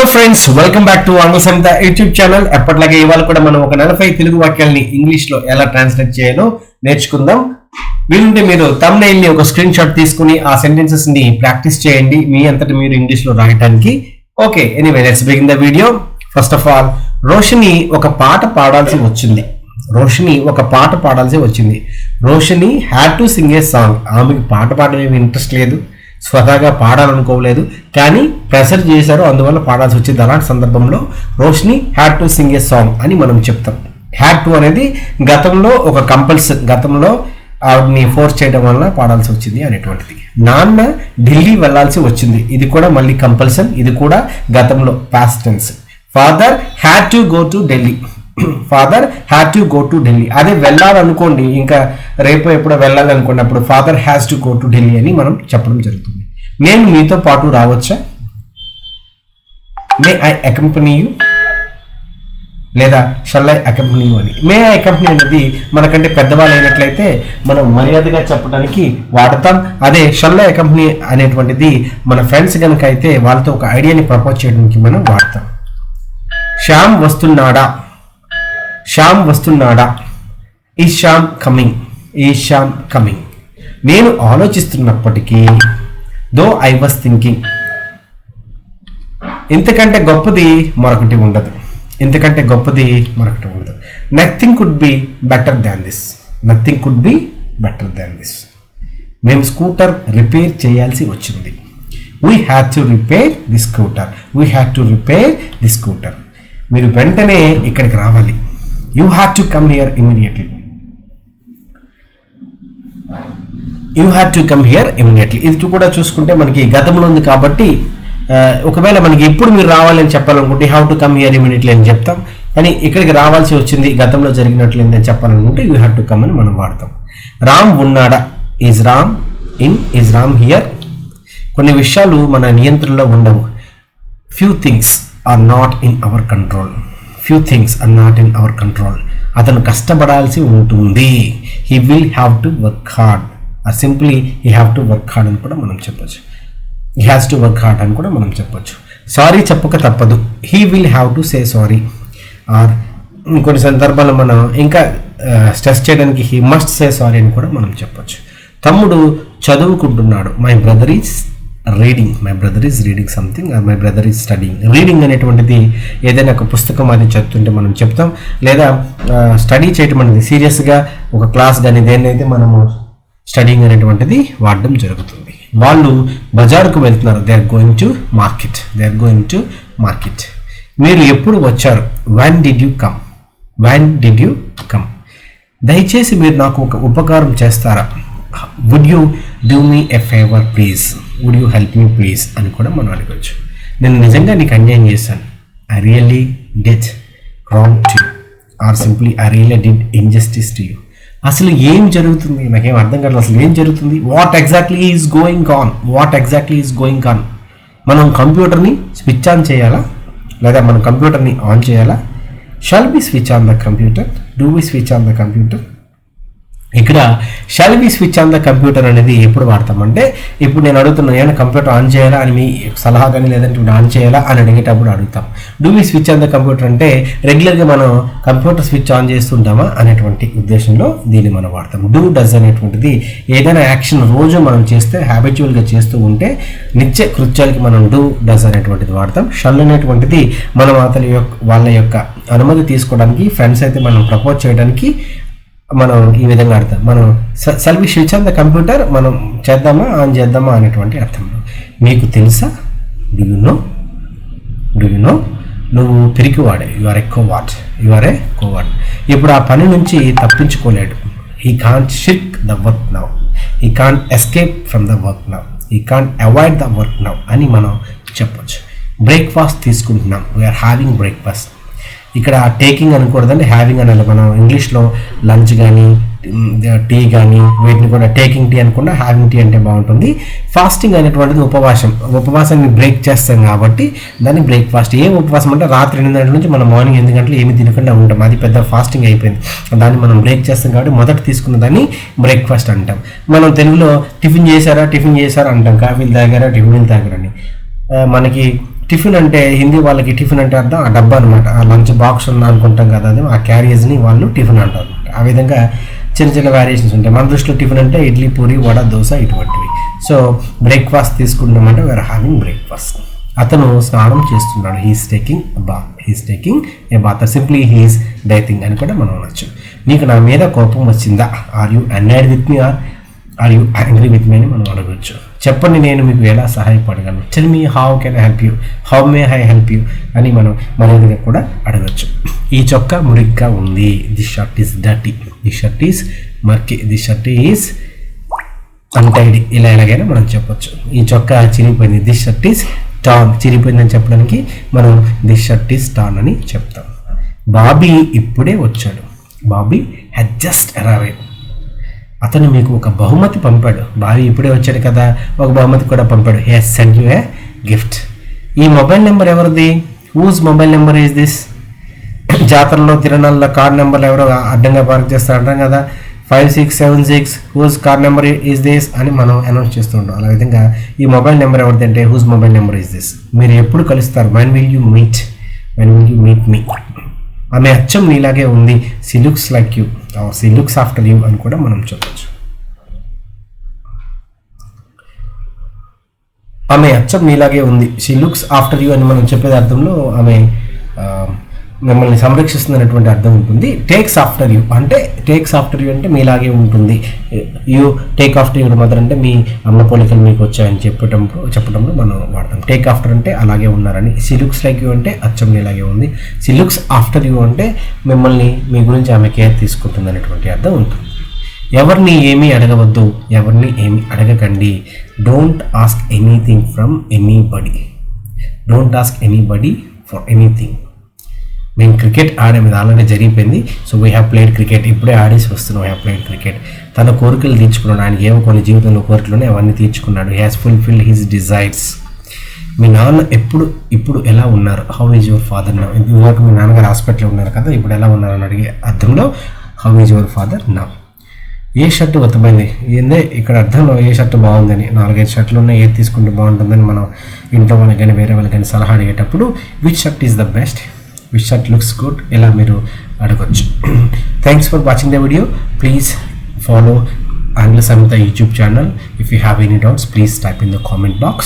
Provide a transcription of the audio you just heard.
Friends, welcome back to ఆంగ్ల సంహిత YouTube channel. ఎప్పటిలాగే ఇవాళ కూడా మనం ఒక 40 తెలుగు వాక్యాలని ఇంగ్లీష్ లో ఎలా ట్రాన్స్లేట్ చేయాలో నేర్చుకుందాం. వీలుంటే మీరు thumbnail ని ఒక స్క్రీన్ షాట్ తీసుకుని ఆ సెంటెన్సెస్ ని ప్రాక్టీస్ చేయండి మీ అంతటి మీరు ఇంగ్లీష్ లో రాయడానికి. Okay, anyway let's begin the video. First of all, Roshini ఒక పాట పాడాల్సి వచ్చింది. Roshini had to sing a song. ఆమెకి పాట పాడడం ఇంట్రెస్ట్ లేదు, స్వతహాగా పాడాలనుకోలేదు, కానీ ప్రెషర్ చేశారు, అందువల్ల పాడాల్సి వచ్చింది. అలాంటి సందర్భంలో Roshini had to sing a song అని మనం చెప్తాం. హ్యాడ్ టు అనేది గతంలో ఒక గతంలో ఆవిడని ఫోర్స్ చేయడం వల్ల పాడాల్సి వచ్చింది అనేటువంటిది. నాన్న ఢిల్లీ వెళ్లాల్సి వచ్చింది, ఇది కూడా మళ్ళీ కంపల్సన్, ఇది కూడా గతంలో past tense. Father had to go to Delhi. అదే వెళ్ళాలనుకోండి, ఇంకా రేపు ఎప్పుడో వెళ్ళాలనుకోండి, అప్పుడు father has to go to Delhi అని మనం చెప్పడం జరుగుతుంది. నేను మీతో పాటు రావచ్చా? మే ఐ అకంపెనీ యూ, లేదా షల్ ఐ అకంపెనీ యూ అని. మే ఐ అకంపెనీ అనేది మనకంటే పెద్దవాళ్ళు అయినట్లయితే మనం మర్యాదగా చెప్పడానికి వాడతాం. అదే షల్ ఐ అకంపెనీ అనేటువంటిది మన ఫ్రెండ్స్ కనుక అయితే వాళ్ళతో ఒక ఐడియాని ప్రపోజ్ చేయడానికి మనం వాడతాం. శ్యామ్ వస్తున్నాడా? Is Shyam coming. నేను ఆలోచిస్తున్నప్పటికీ, దో ఐ వాస్ థింకింగ్. ఇంతకంటే గొప్పది మరొకటి ఉండదు. Nothing could be better than this. మేము స్కూటర్ రిపేర్ చేయాల్సి వచ్చింది. We had to repair the scooter. మీరు వెంటనే ఇక్కడికి రావాలి. You have to come here immediately. ఇది కూడా చూసుకుంటే మనకి గతంలో ఉంది కాబట్టి, ఒకవేళ మనకి ఎప్పుడు మీరు రావాలని చెప్పాలనుకుంటే have to come here immediately అని చెప్తాం. కానీ ఇక్కడికి రావాల్సి వచ్చింది, గతంలో జరిగినట్లయింది అని చెప్పాలనుకుంటే యూ హ్యావ్ టు కమ్ అని మనం వాడతాం. రామ్ ఉన్నాడా? Is Ram here. కొన్ని విషయాలు మన నియంత్రణలో ఉండవు. Few things are not in our control. అతను కష్టపడాల్సి ఉంటుంది. He will have to work hard, or simply he have to work hard అని కూడా మనం చెప్పొచ్చు. He has to work hard అని కూడా మనం చెప్పొచ్చు. సారీ చెప్పక తప్పదు. He will have to say sorry. Or కొన్ని సందర్భాల్లో మనం ఇంకా స్ట్రెస్ చేయడానికి హీ మస్ట్ సే సారీ అని కూడా మనం చెప్పొచ్చు. తమ్ముడు చదువుకుంటున్నాడు. My brother is reading something, or my brother is studying. Reading అనేటువంటిది ఏదైనా ఒక పుస్తకం అది చదువుతుంటే మనం చెప్తాం, లేదా స్టడీ చేయటం అనేది సీరియస్గా ఒక క్లాస్ కానీ దేన్నైతే మనము స్టడీయింగ్ అనేటువంటిది వాడడం జరుగుతుంది. వాళ్ళు బజారుకు వెళ్తున్నారు. They are going to market. మీరు ఎప్పుడు వచ్చారు? when did you come. దయచేసి మీరు నాకు ఒక ఉపకారం చేస్తారా? would you do me a favor please, would you help me please అని కూడా మనం అడగచ్చు. నేను నిజంగా నీకు అన్యాయం చేశాను. I really did wrong to you, or simply I really did injustice to you. అసలు ఏం జరుగుతుంది? నాకేం అర్థం కాదు. అసలు ఏం జరుగుతుంది? What exactly is going on. మనం కంప్యూటర్ని స్విచ్ ఆన్ చేయాలా, లేదా మనం కంప్యూటర్ని ఆన్ చేయాలా? Shall we switch on the computer, do we switch on the computer. ఇక్కడ shall we switch on the computer అనేది ఎప్పుడు వాడతామంటే, ఇప్పుడు నేను అడుగుతున్నాను ఏమైనా కంప్యూటర్ ఆన్ చేయాలా అని మీ సలహా కానీ, లేదంటే ఆన్ చేయాలా అని అడిగేటప్పుడు అడుగుతాం. Do we switch on the computer అంటే రెగ్యులర్గా మనం కంప్యూటర్ స్విచ్ ఆన్ చేస్తుంటామా అనేటువంటి ఉద్దేశంలో దీన్ని మనం వాడతాం. డూ డస్ అనేటువంటిది ఏదైనా యాక్షన్ రోజు మనం చేస్తే, హ్యాబిచువల్గా చేస్తూ ఉంటే నిత్య కృత్యాలకి మనం డూ డస్ అనేటువంటిది వాడతాం. షల్ అనేటువంటిది మనం వాళ్ళ యొక్క అనుమతి తీసుకోవడానికి, ఫ్రెండ్స్ అయితే మనం ప్రపోజ్ చేయడానికి మనం ఈ విధంగా అర్థం. మనం shall we switch on the computer, మనం చేద్దామా ఆన్ చేద్దామా అనేటువంటి అర్థంలో. మీకు తెలుసా? Do you know. నువ్వు పిరికివాడే. యు ఆర్ ఏ కోవార్డ్. ఇప్పుడు ఆ పని నుంచి తప్పించుకోలేడు. He can't shirk the work now, he can't escape from the work now, he can't avoid the work now అని మనం చెప్పొచ్చు. బ్రేక్ఫాస్ట్ తీసుకుంటున్నాం. We are having breakfast. ఇక్కడ టేకింగ్ అనకూడదండి, హ్యావింగ్ అనాలి. మనం ఇంగ్లీష్లో లంచ్ కానీ టీ కానీ వీటిని కూడా టేకింగ్ టీ అనకుండా హ్యావింగ్ టీ అంటే బాగుంటుంది. ఫాస్టింగ్ అనేటువంటిది ఉపవాసాన్ని బ్రేక్ చేస్తాం కాబట్టి దాన్ని బ్రేక్ఫాస్ట్. ఏం ఉపవాసం అంటే రాత్రి 8 గంటల నుంచి మనం మార్నింగ్ 8 గంటలు ఏమి తినకుండా ఉంటాం, అది పెద్ద ఫాస్టింగ్ అయిపోయింది. దాన్ని మనం బ్రేక్ చేస్తాం కాబట్టి మొదట తీసుకున్న దాన్ని బ్రేక్ఫాస్ట్ అంటాం. మనం తెలుగులో టిఫిన్ చేశారా అంటాం, కాఫీలు తాగారా టిఫిన్లు తాగారని. మనకి టిఫిన్ అంటే హిందీ వాళ్ళకి టిఫిన్ అంటే అర్థం ఆ డబ్బా అనమాట, ఆ లంచ్ బాక్స్ అనుకుంటాం కదా, అది ఆ క్యారియర్స్ని వాళ్ళు టిఫిన్ అంటారు అనమాట. ఆ విధంగా చిన్న చిన్న వేరియేషన్స్ ఉంటాయి. మన దృష్టిలో టిఫిన్ అంటే ఇడ్లీ, పూరి, వడ, దోశ ఇటువంటివి. సో బ్రేక్ఫాస్ట్ తీసుకుంటామంటే వీఆర్ హ్యావింగ్ బ్రేక్ఫాస్ట్. అతను స్నానం చేస్తున్నాడు, he is taking a bath, simply he is bathing అని కూడా మనం అనొచ్చు. నీకు నా మీద కోపం వచ్చిందా, are you annoyed with me are you angry with me అని మనం అడగచ్చు. చెప్పండి నేను మీకు ఎలా సహాయపడగలను, tell me how can I help you, how may I help you అని మనం మర్యాదగా కూడా అడగచ్చు. ఈ చొక్కా మురిగ్గా ఉంది, the shirt is dirty, the shirt is murky, the shirt is untidy, ఇలా ఎలాగైనా మనం చెప్పొచ్చు. ఈ చొక్కా చిరిగిపోయింది, ది షర్ట్ ఈస్ టాన్, చిరిగిపోయిందని చెప్పడానికి మనం ది షర్ట్ ఈస్ టాన్ అని చెప్తాం. బాబీ ఇప్పుడే వచ్చాడు, బాబీ హ్యాడ్ జస్ట్ అరైవ్డ్. అతను మీకు ఒక బహుమతి పంపాడు, బాబీ ఇప్పుడే వచ్చాడు కదా, ఒక బహుమతి కూడా పంపాడు. He has send you a gift. ఈ మొబైల్ నెంబర్ ఎవరిది, whose mobile number is this. జాతరలో తిరణాల్లో కార్ నెంబర్లు ఎవరో అడ్డంగా పార్క్ చేస్తారంటాం కదా, 5676 whose car number is this అని మనం అనౌన్స్ చేస్తుంటాం. అలా విధంగా ఈ మొబైల్ నెంబర్ ఎవరిదంటే whose mobile number is this. మీరు ఎప్పుడు కలుస్తారు, when will you meet me. ఆమె అచ్చం నీలాగే ఉంది, she looks like you, she looks after you అని కూడా మనం చెప్పచ్చు. ఆమె అచ్చం నీలాగే ఉంది, షీ లుక్స్ ఆఫ్టర్ యూ అని మనం చెప్పేది అర్థంలో ఆమె మిమ్మల్ని సంరక్షిస్తున్నటువంటి అర్థం ఉంటుంది. టేక్స్ ఆఫ్టర్ యూ అంటే మీలాగే ఉంటుంది. You take after your mother అంటే మీ అమ్మ పోలికలు మీకు వచ్చాయని చెప్పడంలో మనం వాడతాం. టేక్ ఆఫ్టర్ అంటే అలాగే ఉన్నారని. షీ లుక్స్ లైక్ యూ అంటే అచ్చం నీలాగే ఉంది. షీ లుక్స్ ఆఫ్టర్ యూ అంటే మిమ్మల్ని, మీ గురించి ఆమె కేర్ తీసుకుంటుంది అనేటువంటి అర్థం ఉంటుంది. ఎవరిని ఏమీ అడగవద్దు, ఎవరిని ఏమీ అడగకండి. Don't ask anything from anybody, don't ask anybody for anything. మేము క్రికెట్ ఆడాము, ఇది ఆల్రెడీ జరిగిపోయింది. So we have played cricket, ఇప్పుడే ఆడేసి వస్తున్నాం, వీ హ్యావ్ ప్లేడ్ క్రికెట్. తన కోరికలు తీర్చుకున్నాడు, ఆయనకి ఏమో కొన్ని జీవితంలో కోరికలు ఉన్నాయి, అవన్నీ తీర్చుకున్నాడు. He has fulfilled his desires. మీ నాన్న ఇప్పుడు ఎలా ఉన్నారు, how is your father now. ఇదివరకు మీ నాన్నగారు హాస్పిటల్లో ఉన్నారు కదా, ఇప్పుడు ఎలా ఉన్నారు అని అడిగే అర్థంలో how is your father now. ఏ షర్టు ఉత్తమైంది, ఏందే ఇక్కడ అర్థంలో ఏ షర్టు బాగుందని, 4-5 షర్ట్లు ఉన్నాయి, ఏది తీసుకుంటే బాగుంటుందని మనం ఇంట్లో వాళ్ళకి కానీ వేరే వాళ్ళకి కానీ సలహా అడిగేటప్పుడు which shirt is the best, which shirt looks good ఇలా మీరు అడగచ్చు. Thanks for watching the video. Please follow Anglo Samhita YouTube channel. If you have any doubts, please type in the comment box.